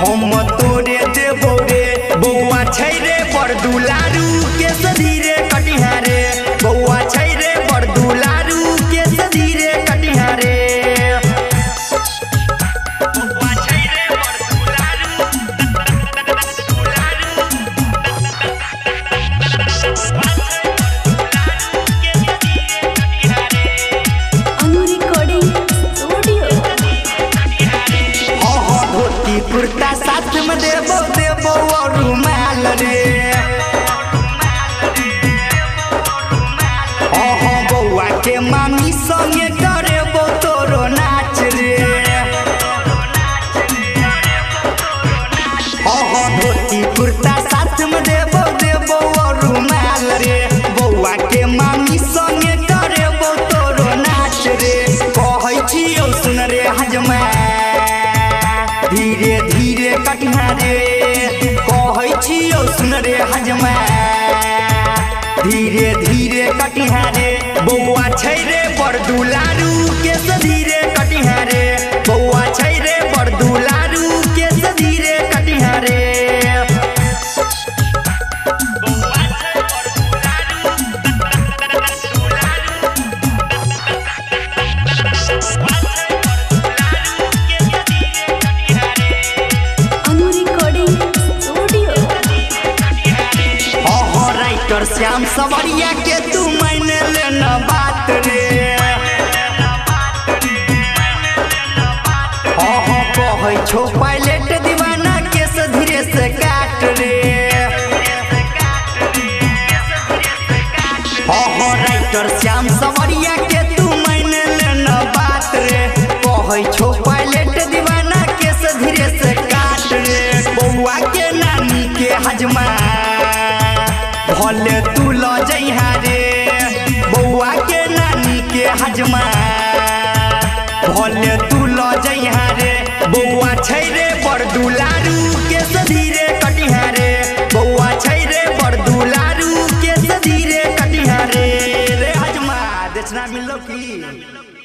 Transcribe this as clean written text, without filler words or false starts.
हम तोरे देबो रे बौआ छै रे बड़ दुलारू के सधीरे कटिहारे बौआ छै रे बड़ दुलारू के सधीरे कटिहारे बौआ छै रे बड़ दुलारू Annu recording studio. कुर्ता साथ में देबो देबो और रुमाल रे बौआ के मामी संगे करेबो तोरो नाच रे धोती कुर्ता साथ में देबो देबो और रुमाल रे बौआ के मामी संगे करेबो तोरो नाच रे कहै छियौ सुन रे हजमा धीरे धीरे कटिहारे कहै छियौ सुन रे हजमा धीरे धीरे कटिहारे बौआ छै रे बड़ दुलारू के सधीरे कटिहारे बौआ छै रे बड़ दुलारू के सधीरे कटिहारे श्याम सवरिया के तू मैंने लेना बात रे कहै छो पायलट दीवाना के धीरे से काट रे राइटर श्याम सवरिया के तू मैंने लेना बात रे कहै छो पायलट दीवाना के धीरे से काट रे बौआ के नानी के हजमा भले तू ल जइहा रे बौआ के नानी के हजमा भले तू ल जइहा रे बौआ छै रे बड़ दुलारू के सधीरे कटिहारे बौआ छै रे बड़ दुलारू के सधीरे कटिहारे रे हजमा देखना मिलो की।